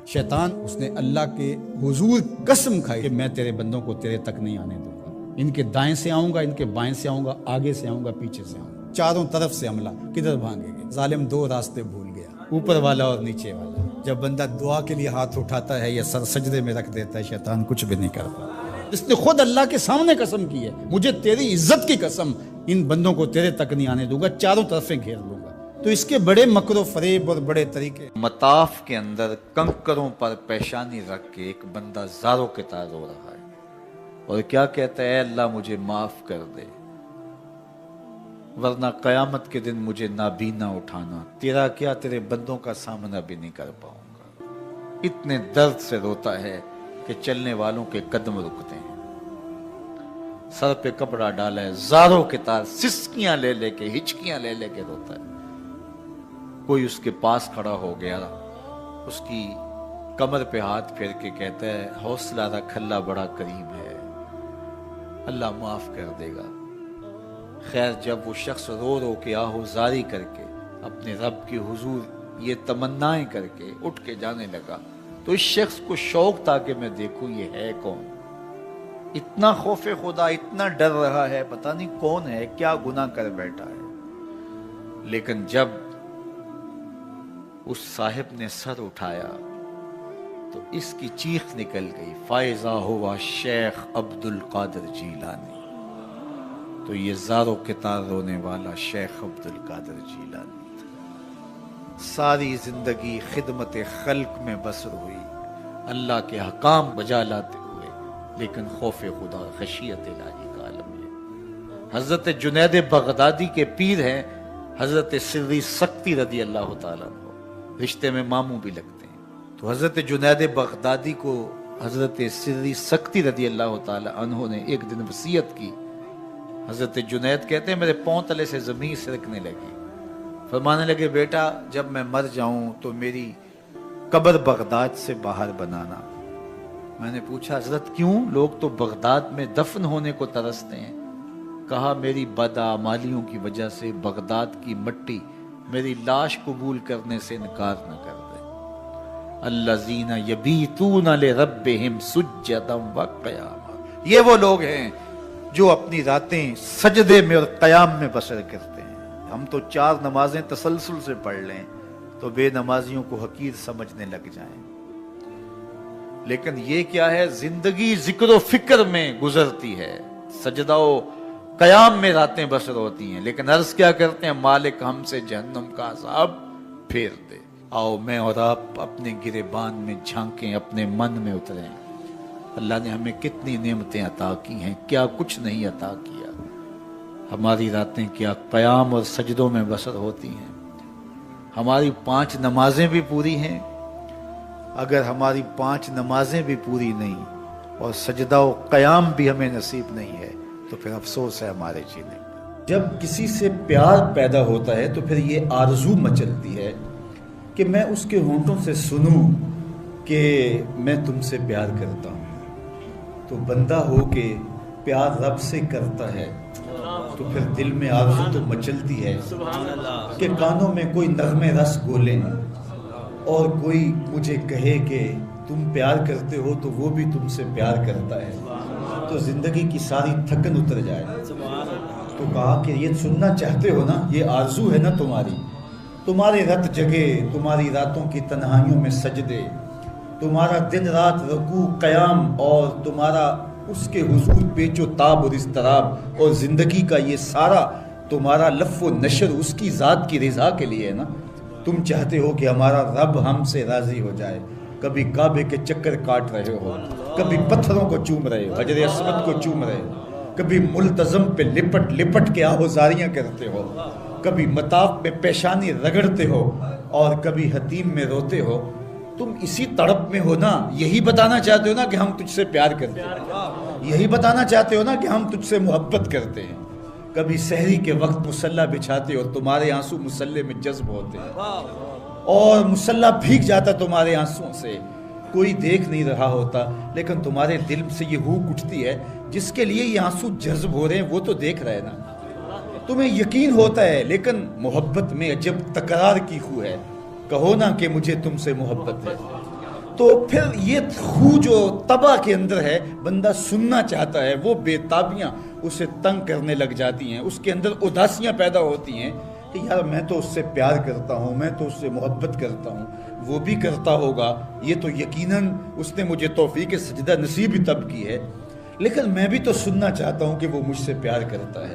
شیطان اس نے اللہ کے حضور قسم کھائی کہ میں تیرے بندوں کو تیرے تک نہیں آنے دوں گا، ان کے دائیں سے آؤں گا، ان کے بائیں سے آؤں گا، آگے سے آؤں گا، پیچھے سے آؤں گا، چاروں طرف سے حملہ۔ کدھر بھاگیں گے؟ ظالم دو راستے بھول گیا، اوپر والا اور نیچے والا۔ جب بندہ دعا کے لیے ہاتھ اٹھاتا ہے یا سر سجدے میں رکھ دیتا ہے، شیطان کچھ بھی نہیں کرتا۔ اس نے خود اللہ کے سامنے قسم کی ہے، مجھے تیری عزت کی قسم، ان بندوں کو تیرے تک نہیں آنے دوں گا، چاروں طرفیں گھیر لوں گا۔ تو اس کے بڑے مکر و فریب اور بڑے طریقے۔ مطاف کے اندر کنکروں پر پیشانی رکھ کے ایک بندہ زاروں کے تار رو رہا ہے اور کیا کہتا ہے، اے اللہ مجھے معاف کر دے، ورنہ قیامت کے دن مجھے نابینا اٹھانا، تیرا کیا تیرے بندوں کا سامنا بھی نہیں کر پاؤں گا۔ اتنے درد سے روتا ہے کہ چلنے والوں کے قدم رکتے ہیں۔ سر پہ کپڑا ڈالا ہے، زاروں کے تار، سسکیاں لے لے کے، ہچکیاں لے لے کے روتا ہے۔ کوئی اس کے پاس کھڑا ہو گیا، اس کی کمر پہ ہاتھ پھیر کے کہتا ہے، حوصلہ رکھ، اللہ بڑا کریم ہے، اللہ معاف کر دے گا۔ خیر جب وہ شخص رو رو کے آہوزاری کر کے اپنے رب کے حضور یہ تمنائیں کر کے اٹھ کے جانے لگا تو اس شخص کو شوق تھا کہ میں دیکھوں یہ ہے کون، اتنا خوف خدا، اتنا ڈر رہا ہے، پتہ نہیں کون ہے، کیا گناہ کر بیٹھا ہے۔ لیکن جب اس صاحب نے سر اٹھایا تو اس کی چیخ نکل گئی، فائزہ ہوا شیخ عبد القادر جیلانی۔ تو یہ زاروں کے تار رونے والا شیخ عبد القادر جیلانی تھا۔ ساری زندگی خدمت خلق میں بسر ہوئی، اللہ کے حکام بجا لاتے ہوئے، لیکن خوف خدا، خشیت الہی کا عالم ہے۔ حضرت جنید بغدادی کے پیر ہیں حضرت سری سکتی رضی اللہ تعالیٰ عنہ، رشتے میں ماموں بھی لگتے ہیں۔ تو حضرت جنید بغدادی کو حضرت سری سکتی رضی اللہ تعالیٰ عنہ نے ایک دن وصیت کی۔ حضرت جنید کہتے ہیں میرے پاؤں تلے سے زمین سرکنے لگی، فرمانے لگے بیٹا جب میں مر جاؤں تو میری قبر بغداد سے باہر بنانا۔ میں نے پوچھا حضرت کیوں؟ لوگ تو بغداد میں دفن ہونے کو ترستے ہیں۔ کہا میری بدعمالیوں کی وجہ سے بغداد کی مٹی میری لاش قبول کرنے سے انکار نہ کر دے۔ الذین یبیتون لربہم سجدا وقیاما، یہ وہ لوگ ہیں جو اپنی راتیں سجدے میں اور قیام میں بسر کرتے ہیں۔ ہم تو 4 نمازیں تسلسل سے پڑھ لیں تو بے نمازیوں کو حقیر سمجھنے لگ جائیں، لیکن یہ کیا ہے، زندگی ذکر و فکر میں گزرتی ہے، سجدہ و قیام میں راتیں بسر ہوتی ہیں، لیکن عرض کیا کرتے ہیں، مالک ہم سے جہنم کا عذاب پھیر دے۔ آؤ میں اور آپ اپنے گریبان میں جھانکیں، اپنے من میں اتریں، اللہ نے ہمیں کتنی نعمتیں عطا کی ہیں، کیا کچھ نہیں عطا کیا۔ ہماری راتیں کیا قیام اور سجدوں میں بسر ہوتی ہیں۔ ہماری 5 نمازیں بھی پوری ہیں، اگر ہماری 5 نمازیں بھی پوری نہیں اور سجدہ و قیام بھی ہمیں نصیب نہیں ہے تو پھر افسوس ہے ہمارے جینے۔ جب کسی سے پیار پیدا ہوتا ہے تو پھر یہ آرزو مچلتی ہے کہ میں اس کے ہونٹوں سے سنوں کہ میں تم سے پیار کرتا ہوں۔ تو بندہ ہو کے پیار رب سے کرتا ہے تو پھر دل میں آرزو تو مچلتی ہے کہ کانوں میں کوئی نغمے رس گولیں اور کوئی مجھے کہے کہ تم پیار کرتے ہو تو وہ بھی تم سے پیار کرتا ہے، تو زندگی کی ساری تھکن اتر جائے۔ تو کہا کہ یہ سننا چاہتے ہو نا، یہ آرزو ہے نا تمہاری، تمہارے رت جگے، تمہاری راتوں کی تنہائیوں میں سجدے، تمہارا دن رات رکوع قیام اور تمہارا اس کے حضور پیچ و تاب اور اضطراب اور زندگی کا یہ سارا تمہارا لف و نشر اس کی ذات کی رضا کے لیے ہے نا۔ تم چاہتے ہو کہ ہمارا رب ہم سے راضی ہو جائے، کبھی کعبے کے چکر کاٹ رہے ہو، کبھی پتھروں کو چوم رہے ہو، حجر اسود کو چوم رہے ہو، کبھی ملتزم پہ لپٹ لپٹ کے آہوزاریاں کرتے ہو، کبھی مطاف میں پیشانی رگڑتے ہو اور کبھی حتیم میں روتے ہو۔ تم اسی تڑپ میں ہو نا، یہی بتانا چاہتے ہو نا کہ ہم تجھ سے پیار کرتے ہیں، یہی بتانا چاہتے ہو نا کہ ہم تجھ سے محبت کرتے ہیں۔ کبھی سحری کے وقت مصلی بچھاتے ہو، تمہارے آنسو مصلی میں جذب ہوتے ہیں اور مصلی بھیگ جاتا تمہارے آنسوں سے، کوئی دیکھ نہیں رہا ہوتا لیکن تمہارے دل سے یہ ہوک اٹھتی ہے جس کے لیے یہ آنسو جذب ہو رہے ہیں وہ تو دیکھ رہے نا۔ تمہیں یقین ہوتا ہے لیکن محبت میں عجب تکرار کی خو ہے، کہو نا کہ مجھے تم سے محبت ہے، تو پھر یہ خو جو طبع کے اندر ہے، بندہ سننا چاہتا ہے، وہ بے تابیاں اسے تنگ کرنے لگ جاتی ہیں، اس کے اندر اداسیاں پیدا ہوتی ہیں کہ یار میں تو اس سے پیار کرتا ہوں، میں تو اس سے محبت کرتا ہوں، وہ بھی کرتا ہوگا، یہ تو یقیناً اس نے مجھے توفیق سجدہ نصیب ہی تب کی ہے، لیکن میں بھی تو سننا چاہتا ہوں کہ وہ مجھ سے پیار کرتا ہے۔